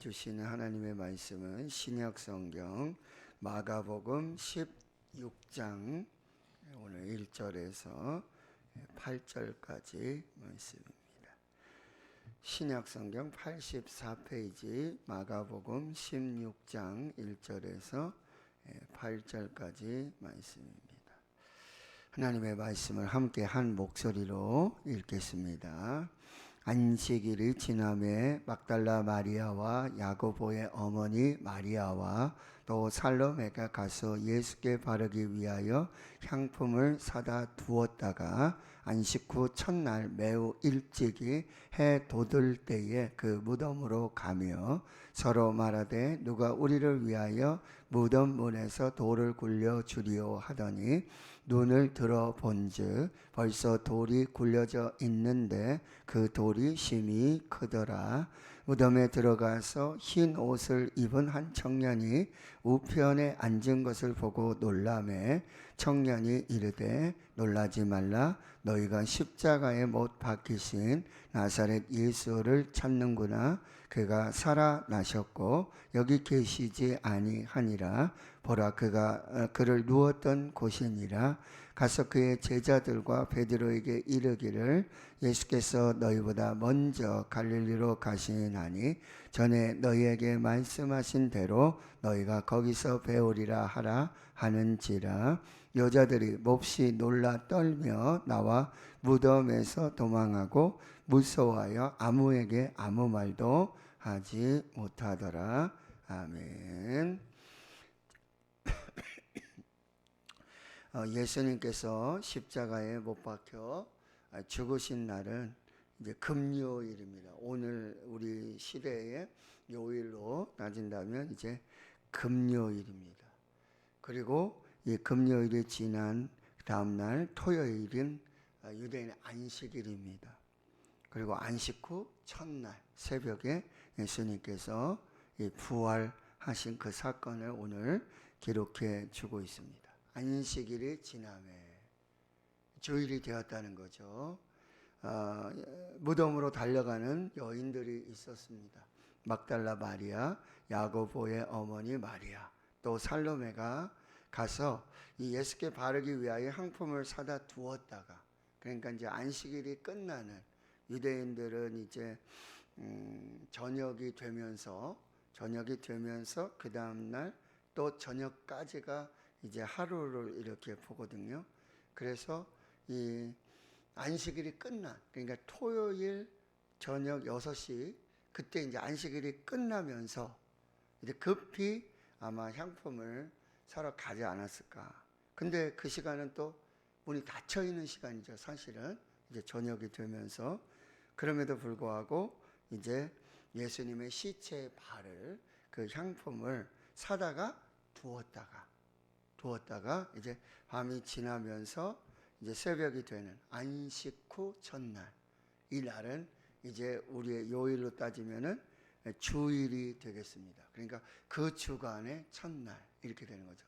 주시는 하나님의 말씀은 신약 성경 마가복음 16장 오늘 1절에서 8절까지 말씀입니다. 신약 성경 84페이지 마가복음 16장 1절에서 8절까지 말씀입니다. 하나님의 말씀을 함께 한 목소리로 읽겠습니다. 안식일이 지남에 막달라 마리아와 야고보의 어머니 마리아와 또 살로메가 가서 예수께 바르기 위하여 향품을 사다 두었다가 안식 후 첫날 매우 일찍이 해 돋을 때에 그 무덤으로 가며 서로 말하되 누가 우리를 위하여 무덤 문에서 돌을 굴려 주리오 하더니 눈을 들어 본즉 벌써 돌이 굴려져 있는데 그 돌이 심히 크더라. 무덤에 들어가서 흰 옷을 입은 한 청년이 우편에 앉은 것을 보고 놀라매 청년이 이르되 놀라지 말라. 너희가 십자가에 못 박히신 나사렛 예수를 찾는구나. 그가 살아나셨고 여기 계시지 아니하니라. 보라 그가 그를 누웠던 곳이니라. 가서 그의 제자들과 베드로에게 이르기를 예수께서 너희보다 먼저 갈릴리로 가시나니 전에 너희에게 말씀하신 대로 너희가 거기서 배우리라 하라 하는지라. 여자들이 몹시 놀라 떨며 나와 무덤에서 도망하고 무서워하여 아무에게 아무 말도 하지 못하더라. 아멘. 예수님께서 십자가에 못 박혀 죽으신 날은 이제 금요일입니다. 오늘 우리 시대의 요일로 따진다면 이제 금요일입니다. 그리고 이 금요일이 지난 다음 날 토요일은 유대인의 안식일입니다. 그리고 안식 후 첫날 새벽에 예수님께서 부활하신 그 사건을 오늘 기록해 주고 있습니다. 안식일이 지남에 주일이 되었다는 거죠. 무덤으로 달려가는 여인들이 있었습니다. 막달라 마리아, 야고보의 어머니 마리아, 또 살로메가 가서 이 예수께 바르기 위하여 향품을 사다 두었다가, 그러니까 이제 안식일이 끝나는 유대인들은 이제 저녁이 되면서 그 다음 날 또 저녁까지가 이제 하루를 이렇게 보거든요. 그래서 이 안식일이 끝난, 그러니까 토요일 저녁 6시 그때 이제 안식일이 끝나면서 이제 급히 아마 향품을 사러 가지 않았을까. 근데 그 시간은 또 문이 닫혀 있는 시간이죠. 사실은 이제 저녁이 되면서. 그럼에도 불구하고 이제 예수님의 시체에 바를 그 향품을 사다가 두었다가 이제 밤이 지나면서 이제 새벽이 되는 안식 후 첫날, 이 날은 이제 우리의 요일로 따지면은 주일이 되겠습니다. 그러니까 그 주간의 첫날 이렇게 되는 거죠.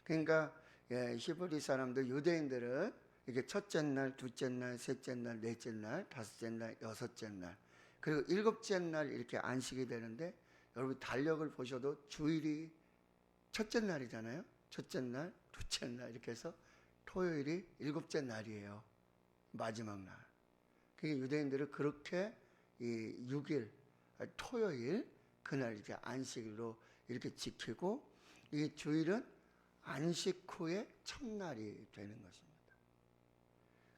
그러니까 히브리 사람들, 유대인들은 이게 첫째 날, 둘째 날, 셋째 날, 넷째 날, 다섯째 날, 여섯째 날, 그리고 일곱째 날 이렇게 안식이 되는데, 여러분 달력을 보셔도 주일이 첫째 날이잖아요. 첫째 날, 둘째 날 이렇게 해서 토요일이 일곱째 날이에요. 마지막 날. 그게 유대인들은 그렇게 이 6일 토요일 그날 이렇게 안식일로 이렇게 지키고, 이 주일은 안식 후의 첫날이 되는 것입니다.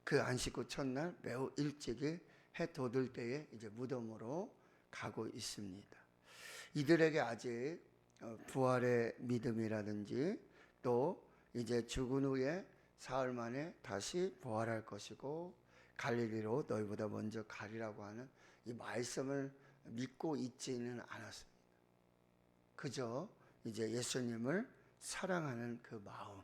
그 안식 후 첫날 매우 일찍이 해 돋을 때에 이제 무덤으로 가고 있습니다. 이들에게 아직 부활의 믿음이라든지 또 이제 죽은 후에 사흘 만에 다시 부활할 것이고 갈릴리로 너희보다 먼저 가리라고 하는 이 말씀을 믿고 있지는 않았습니다. 그저 이제 예수님을 사랑하는 그 마음,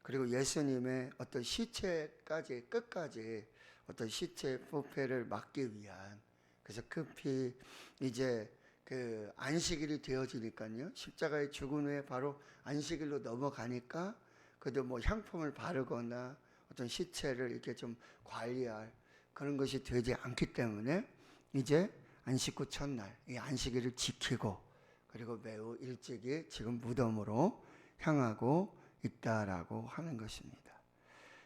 그리고 예수님의 어떤 시체까지 끝까지 어떤 시체 부패를 막기 위한, 그래서 급히 이제 그 안식일이 되어지니까요, 십자가에 죽은 후에 바로 안식일로 넘어가니까 그래도 뭐 향품을 바르거나 어떤 시체를 이렇게 좀 관리할 그런 것이 되지 않기 때문에 이제 안식 후 첫날 이 안식일을 지키고 그리고 매우 일찍이 지금 무덤으로 향하고 있다라고 하는 것입니다.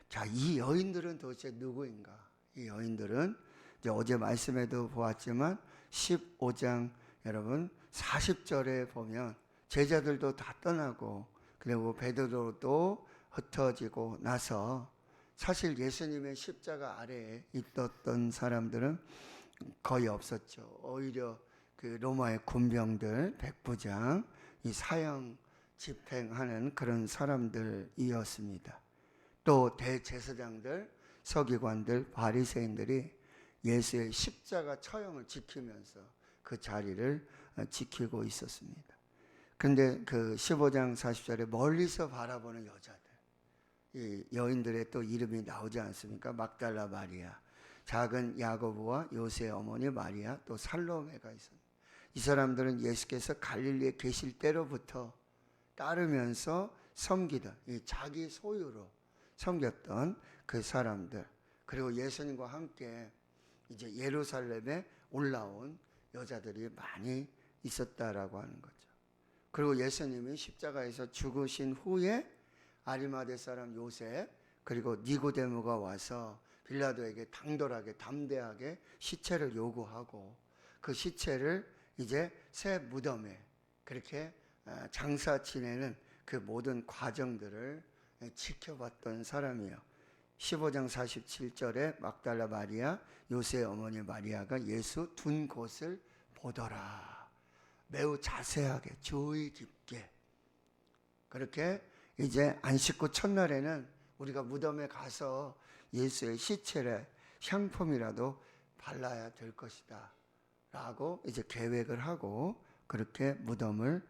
자, 이 여인들은 도대체 누구인가? 이 여인들은 이제 어제 말씀에도 보았지만 15장 여러분 40절에 보면 제자들도 다 떠나고 그리고 베드로도 흩어지고 나서 사실 예수님의 십자가 아래에 있었던 사람들은 거의 없었죠. 오히려 그 로마의 군병들, 백부장, 이 사형 집행하는 그런 사람들이었습니다. 또 대제사장들, 서기관들, 바리새인들이 예수의 십자가 처형을 지키면서 그 자리를 지키고 있었습니다. 그런데 그 15장 40절에 멀리서 바라보는 여자들, 이 여인들의 또 이름이 나오지 않습니까? 막달라 마리아, 작은 야고보와 요새의 어머니 마리아, 또 살로메가 있습니다. 이 사람들은 예수께서 갈릴리에 계실 때로부터 따르면서 섬기던 이 자기 소유로 섬겼던 그 사람들, 그리고 예수님과 함께 이제 예루살렘에 올라온 여자들이 많이 있었다라고 하는 거죠. 그리고 예수님이 십자가에서 죽으신 후에 아리마대 사람 요셉 그리고 니고데모가 와서 빌라도에게 당돌하게 담대하게 시체를 요구하고 그 시체를 이제 새 무덤에 그렇게 장사 지내는 그 모든 과정들을 지켜봤던 사람이에요. 15장 47절에 막달라 마리아, 요새의 어머니 마리아가 예수 둔 곳을 보더라. 매우 자세하게 주의 깊게 그렇게 이제 안식 후 첫날에는 우리가 무덤에 가서 예수의 시체에 향품이라도 발라야 될 것이다 라고 이제 계획을 하고 그렇게 무덤을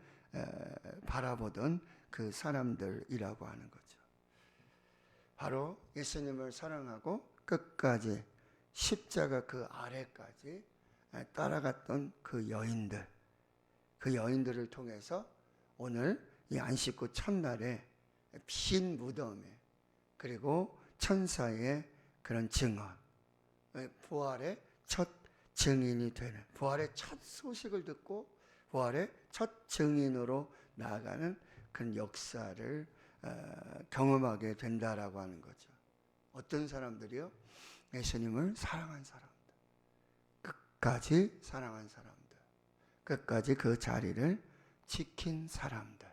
바라보던 그 사람들이라고 하는 거죠. 바로 예수님을 사랑하고 끝까지 십자가 그 아래까지 따라갔던 그 여인들을 통해서 오늘 이 안식 후 첫날에 빈 무덤에 그리고 천사의 그런 증언, 부활의 첫 증인이 되는, 부활의 첫 소식을 듣고 부활의 첫 증인으로 나아가는 그런 역사를 경험하게 된다라고 하는 거죠. 어떤 사람들이요? 예수님을 사랑한 사람들, 끝까지 사랑한 사람들, 끝까지 그 자리를 지킨 사람들,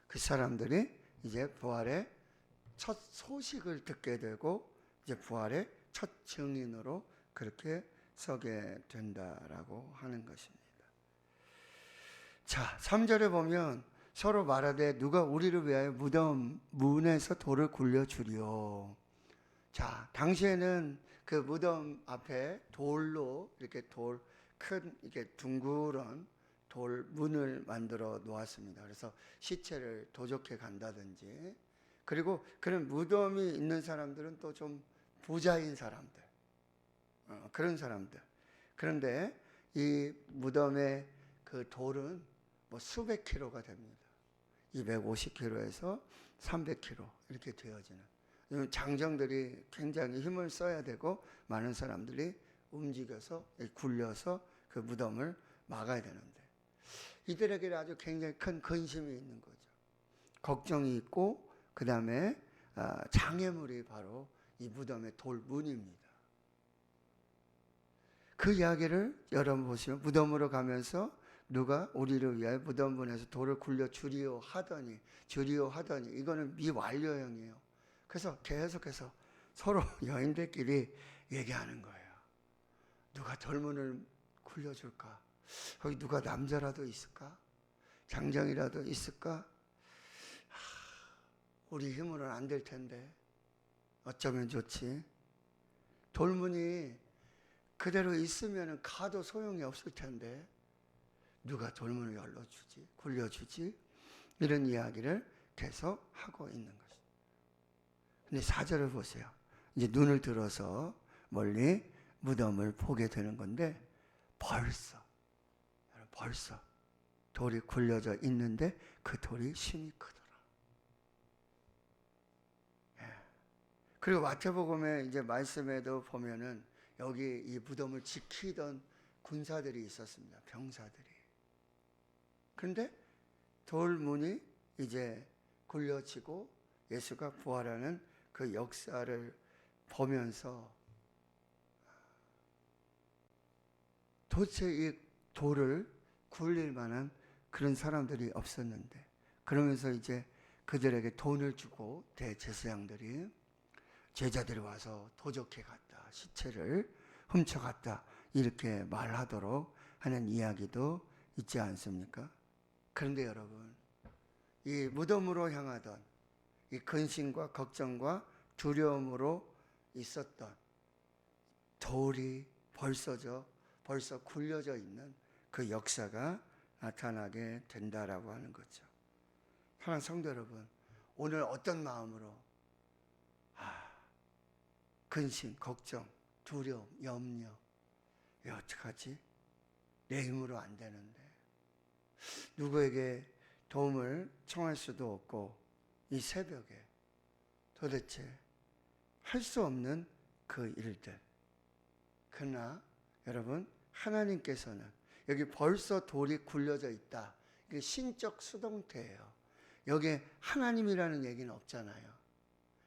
그 사람들이 이제 부활의 첫 소식을 듣게 되고 이제 부활의 첫 증인으로 그렇게 서게 된다라고 하는 것입니다. 자, 3절에 보면 서로 말하되 누가 우리를 위하여 무덤 문에서 돌을 굴려주리요. 자, 당시에는 그 무덤 앞에 돌로 이렇게 큰 이렇게 둥그런 돌 문을 만들어 놓았습니다. 그래서 시체를 도적해 간다든지 그리고 그런 무덤이 있는 사람들은 또 좀 부자인 사람들, 그런 사람들. 그런데 이 무덤의 그 돌은 뭐 수백 킬로가 됩니다. 250kg에서 300kg 이렇게 되어지는. 장정들이 굉장히 힘을 써야 되고 많은 사람들이 움직여서 굴려서 그 무덤을 막아야 되는데 이들에게 아주 굉장히 큰 근심이 있는 거죠. 걱정이 있고 그 다음에 장애물이 바로 이 무덤의 돌문입니다. 그 이야기를 여러분 보시면 무덤으로 가면서 누가 우리를 위하여 무덤문에서 돌을 굴려 주리오 하더니 이거는 미완료형이에요. 그래서 계속해서 서로 여인들끼리 얘기하는 거예요. 누가 돌문을 굴려줄까? 거기 누가 남자라도 있을까? 장정이라도 있을까? 우리 힘으로는 안 될 텐데 어쩌면 좋지. 돌문이 그대로 있으면 가도 소용이 없을 텐데 누가 돌문을 열어주지, 굴려주지? 이런 이야기를 계속 하고 있는 것입니다. 근데 4절을 보세요. 이제 눈을 들어서 멀리 무덤을 보게 되는 건데 벌써 돌이 굴려져 있는데 그 돌이 심히 크더라. 그리고 마태복음에 이제 말씀에도 보면은 여기 이 무덤을 지키던 군사들이 있었습니다. 병사들이. 그런데 돌문이 이제 굴려지고 예수가 부활하는 그 역사를 보면서 도대체 이 돌을 굴릴 만한 그런 사람들이 없었는데, 그러면서 이제 그들에게 돈을 주고 대제사장들이 제자들이 와서 도적해 갔다, 시체를 훔쳐갔다, 이렇게 말하도록 하는 이야기도 있지 않습니까? 그런데 여러분, 이 무덤으로 향하던 이 근심과 걱정과 두려움으로 있었던 돌이 벌써 굴려져 있는 그 역사가 나타나게 된다라고 하는 거죠. 사랑하는 성도 여러분, 오늘 어떤 마음으로 근심, 걱정, 두려움, 염려, 어떡하지? 내 힘으로 안 되는데, 누구에게 도움을 청할 수도 없고, 이 새벽에 도대체 할 수 없는 그 일들. 그러나 여러분, 하나님께서는 여기 벌써 돌이 굴려져 있다, 이게 신적 수동태예요. 여기에 하나님이라는 얘기는 없잖아요.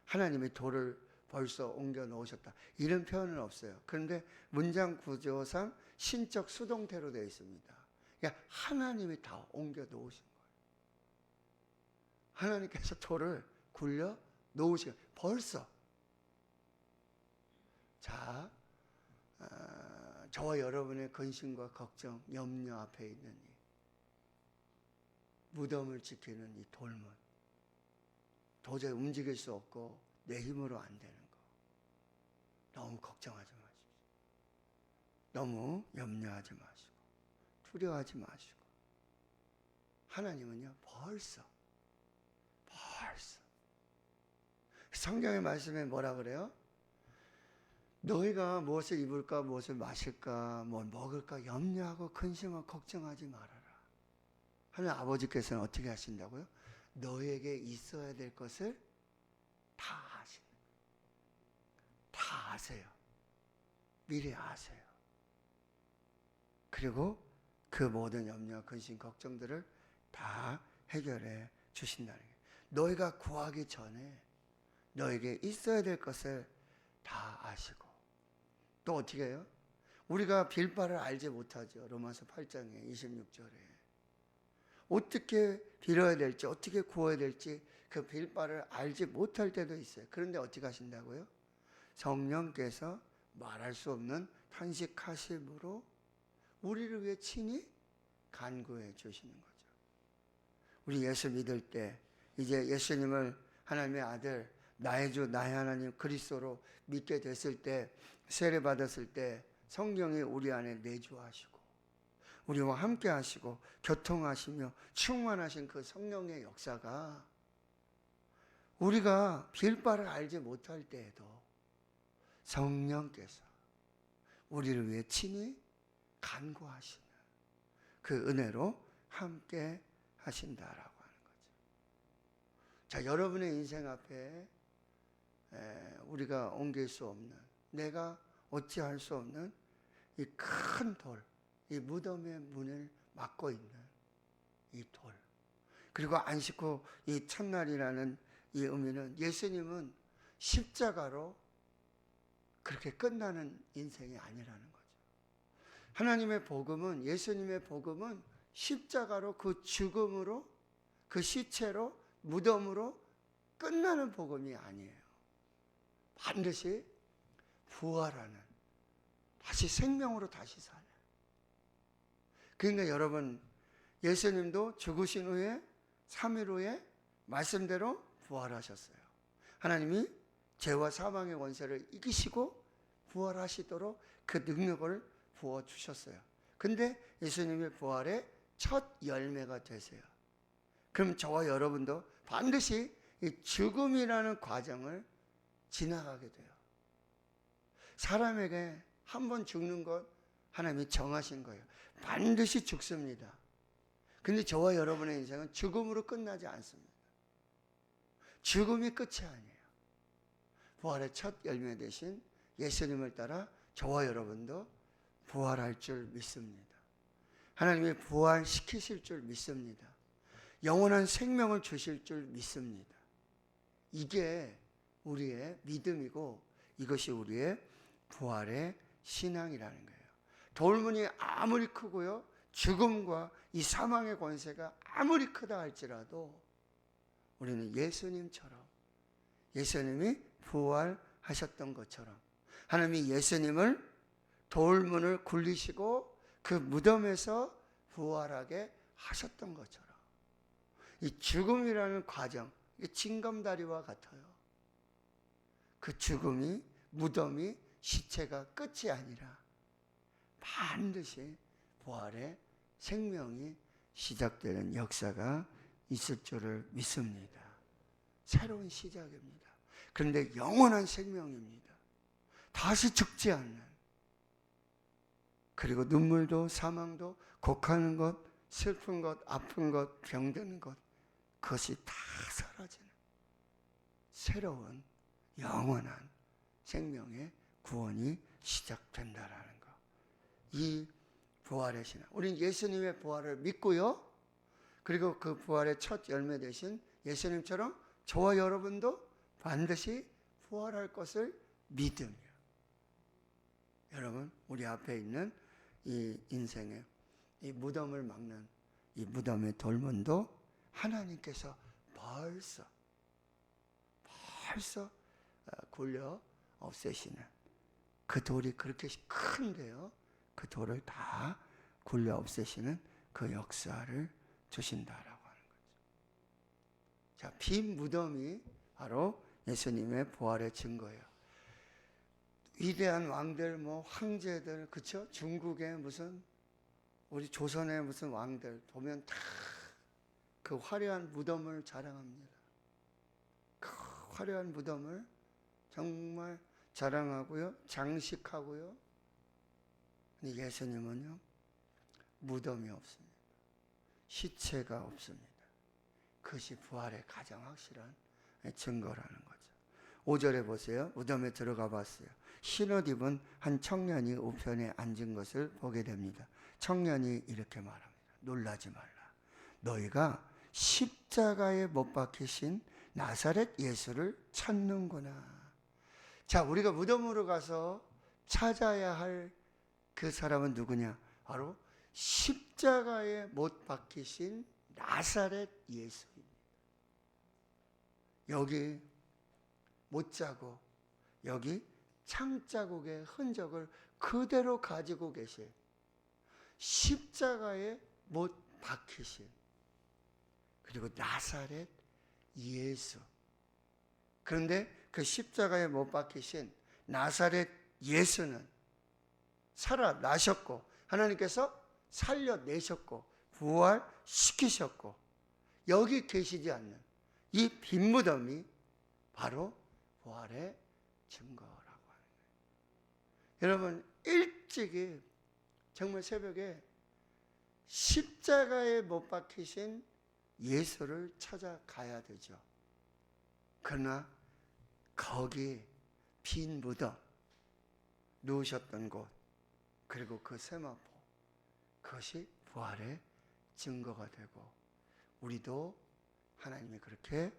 하나님이 돌을 벌써 옮겨 놓으셨다, 이런 표현은 없어요. 그런데 문장 구조상 신적 수동태로 되어 있습니다. 그러니까 하나님이 다 옮겨 놓으신 거예요. 하나님께서 돌을 굴려 놓으신 거예요. 벌써. 자, 저와 여러분의 근심과 걱정, 염려 앞에 있는 이 무덤을 지키는 이 돌문, 도저히 움직일 수 없고 내 힘으로 안 되는 거, 너무 걱정하지 마십시오. 너무 염려하지 마시고 두려워하지 마시고, 하나님은요 벌써 성경의 말씀에 뭐라 그래요? 너희가 무엇을 입을까, 무엇을 마실까, 뭘 먹을까 염려하고 근심하고 걱정하지 말아라. 하나님 아버지께서는 어떻게 하신다고요? 너에게 있어야 될 것을 다 아시는 거예요. 다 아세요. 미리 아세요. 그리고 그 모든 염려, 근심, 걱정들을 다 해결해 주신다는 거예요. 너희가 구하기 전에 너에게 있어야 될 것을 다 아시고, 또 어떻게 해요? 우리가 빌 바를 알지 못하죠. 로마서 8장에 26절에 어떻게 빌어야 될지, 어떻게 구해야 될지 그 빌 바를 알지 못할 때도 있어요. 그런데 어떻게 하신다고요? 성령께서 말할 수 없는 탄식하심으로 우리를 위해 친히 간구해 주시는 거죠. 우리 예수 믿을 때, 이제 예수님을 하나님의 아들, 나의 주 나의 하나님 그리스도로 믿게 됐을 때, 세례 받았을 때 성령이 우리 안에 내주하시고 우리와 함께 하시고 교통하시며 충만하신 그 성령의 역사가 우리가 빌 바를 알지 못할 때에도 성령께서 우리를 위해 친히 간구하시는 그 은혜로 함께 하신다라고 하는 거죠. 자, 여러분의 인생 앞에 우리가 옮길 수 없는, 내가 어찌할 수 없는 이 큰 돌, 이 무덤의 문을 막고 있는 이 돌, 그리고 안식 후 이 첫날이라는 이 의미는, 예수님은 십자가로 그렇게 끝나는 인생이 아니라는 거죠. 하나님의 복음은, 예수님의 복음은 십자가로, 그 죽음으로, 그 시체로, 무덤으로 끝나는 복음이 아니에요. 반드시 부활하는, 다시 생명으로 다시 사는. 그러니까 여러분, 예수님도 죽으신 후에 3일 후에 말씀대로 부활하셨어요. 하나님이 죄와 사망의 권세를 이기시고 부활하시도록 그 능력을 부어주셨어요. 근데 예수님의 부활의 첫 열매가 되세요. 그럼 저와 여러분도 반드시 이 죽음이라는 과정을 지나가게 돼요. 사람에게 한 번 죽는 것 하나님이 정하신 거예요. 반드시 죽습니다. 근데 저와 여러분의 인생은 죽음으로 끝나지 않습니다. 죽음이 끝이 아니에요. 부활의 첫 열매 되신 예수님을 따라 저와 여러분도 부활할 줄 믿습니다. 하나님이 부활시키실 줄 믿습니다. 영원한 생명을 주실 줄 믿습니다. 이게 우리의 믿음이고 이것이 우리의 부활의 신앙이라는 거예요. 돌문이 아무리 크고요, 죽음과 이 사망의 권세가 아무리 크다 할지라도 우리는 예수님처럼, 예수님이 부활하셨던 것처럼 하나님이 예수님을 돌문을 굴리시고 그 무덤에서 부활하게 하셨던 것처럼 이 죽음이라는 과정, 이게 징검다리와 같아요. 그 죽음이, 무덤이, 시체가 끝이 아니라 반드시 부활의 생명이 시작되는 역사가 있을 줄을 믿습니다. 새로운 시작입니다. 그런데 영원한 생명입니다. 다시 죽지 않는, 그리고 눈물도 사망도 곡하는 것, 슬픈 것, 아픈 것, 병드는 것, 그것이 다 사라지는 새로운 영원한 생명의 구원이 시작된다라는 것. 이 부활의 신앙. 우리는 예수님의 부활을 믿고요. 그리고 그 부활의 첫 열매 되신 예수님처럼 저와 여러분도 반드시 부활할 것을 믿으며, 여러분, 우리 앞에 있는 이 인생의 이 무덤을 막는 이 무덤의 돌문도 하나님께서 벌써 굴려 없애시는, 그 돌이 그렇게 큰데요, 그 돌을 다 굴려 없애시는 그 역사를 주신다라고 하는 거죠. 자, 빈 무덤이 바로 예수님의 부활의 증거예요. 위대한 왕들, 뭐 황제들, 그쵸? 중국의 무슨, 우리 조선의 무슨 왕들 보면 다 그 화려한 무덤을 자랑합니다. 그 화려한 무덤을 정말 자랑하고요, 장식하고요. 근데 예수님은요, 무덤이 없습니다. 시체가 없습니다. 그것이 부활의 가장 확실한 증거라는 거죠. 5절에 보세요. 무덤에 들어가 봤어요. 흰옷 입은 한 청년이 우편에 앉은 것을 보게 됩니다. 청년이 이렇게 말합니다. 놀라지 말라. 너희가 십자가에 못 박히신 나사렛 예수를 찾는구나. 자, 우리가 무덤으로 가서 찾아야 할 그 사람은 누구냐? 바로 십자가에 못 박히신 나사렛 예수입니다. 여기 못자국, 여기 창자국의 흔적을 그대로 가지고 계신, 십자가에 못 박히신, 그리고 나사렛 예수. 그런데 그 십자가에 못 박히신 나사렛 예수는 살아나셨고, 하나님께서 살려내셨고 부활시키셨고, 여기 계시지 않는 이 빈 무덤이 바로 부활의 증거라고 하는 거예요. 여러분, 일찍이 정말 새벽에 십자가에 못 박히신 예수를 찾아가야 되죠. 그러나 거기 빈 무덤, 누우셨던 곳, 그리고 그 세마포, 그것이 부활의 증거가 되고, 우리도 하나님이 그렇게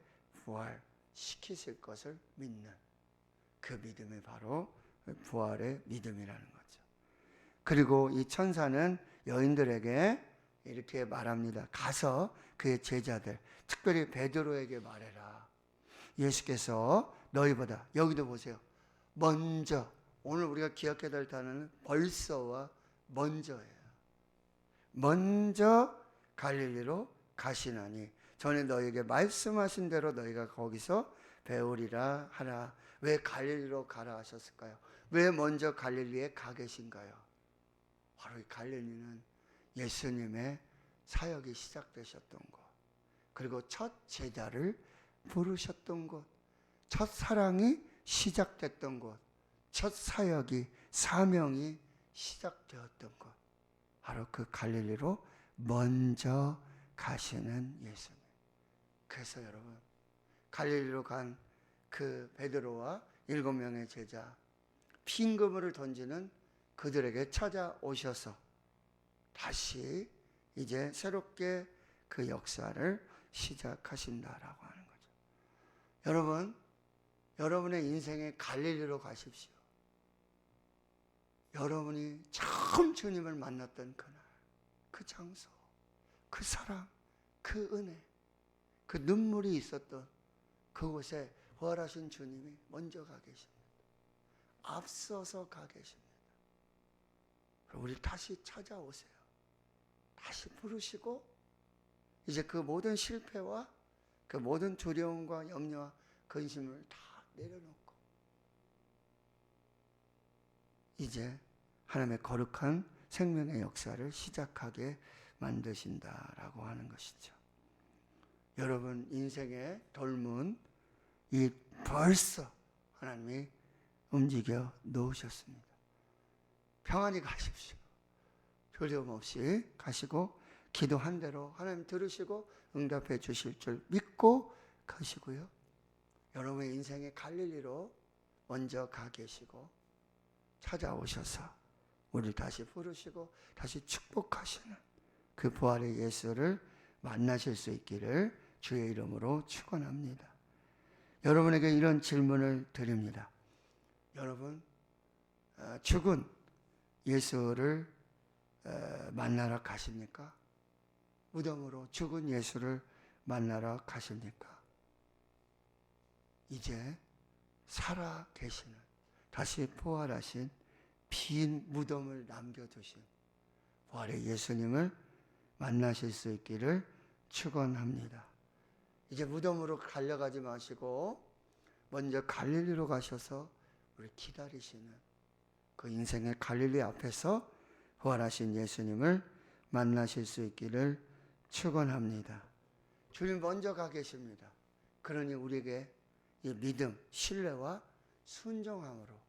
부활시키실 것을 믿는 그 믿음이 바로 부활의 믿음이라는 거죠. 그리고 이 천사는 여인들에게 이렇게 말합니다. 가서 그의 제자들, 특별히 베드로에게 말해라. 예수께서 너희보다, 여기도 보세요, 먼저, 오늘 우리가 기억해야 될 단어는 벌써와 먼저예요. 먼저 갈릴리로 가시나니 전에 너희에게 말씀하신 대로 너희가 거기서 배우리라 하라. 왜 갈릴리로 가라 하셨을까요? 왜 먼저 갈릴리에 가 계신가요? 바로 이 갈릴리는 예수님의 사역이 시작되셨던 곳, 그리고 첫 제자를 부르셨던 곳, 첫 사랑이 시작됐던 곳, 첫 사역이, 사명이 시작되었던 것, 바로 그 갈릴리로 먼저 가시는 예수님. 그래서 여러분, 갈릴리로 간 그 베드로와 7명의 제자, 빈 그물을 던지는 그들에게 찾아오셔서 다시 이제 새롭게 그 역사를 시작하신다라고 하는 거죠. 여러분, 여러분의 인생의 갈릴리로 가십시오. 여러분이 처음 주님을 만났던 그날, 그 장소, 그 사랑, 그 은혜, 그 눈물이 있었던 그곳에 부활하신 주님이 먼저 가 계십니다. 앞서서 가 계십니다. 우리 다시 찾아오세요. 다시 부르시고 이제 그 모든 실패와 그 모든 두려움과 염려와 근심을 다 내려놓고 이제 하나님의 거룩한 생명의 역사를 시작하게 만드신다라고 하는 것이죠. 여러분 인생의 돌문 이 벌써 하나님이 움직여 놓으셨습니다. 평안히 가십시오. 두려움 없이 가시고 기도한 대로 하나님 들으시고 응답해 주실 줄 믿고 가시고요. 여러분의 인생의 갈릴리로 먼저 가 계시고 찾아오셔서 우리를 다시 부르시고 다시 축복하시는 그 부활의 예수를 만나실 수 있기를 주의 이름으로 축원합니다. 여러분에게 이런 질문을 드립니다. 여러분 죽은 예수를 만나러 가십니까? 무덤으로 죽은 예수를 만나러 가십니까? 이제 살아 계시는 다시 부활하신 빈 무덤을 남겨두신 부활의 예수님을 만나실 수 있기를 축원합니다. 이제 무덤으로 달려가지 마시고 먼저 갈릴리로 가셔서 우리 기다리시는 그 인생의 갈릴리 앞에서 부활하신 예수님을 만나실 수 있기를 축원합니다. 주님 먼저 가 계십니다. 그러니 우리에게 이 믿음, 신뢰와 순종함으로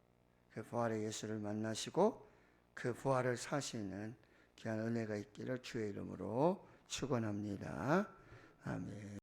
그 부활의 예수를 만나시고 그 부활을 사시는 귀한 은혜가 있기를 주의 이름으로 축원합니다. 아멘.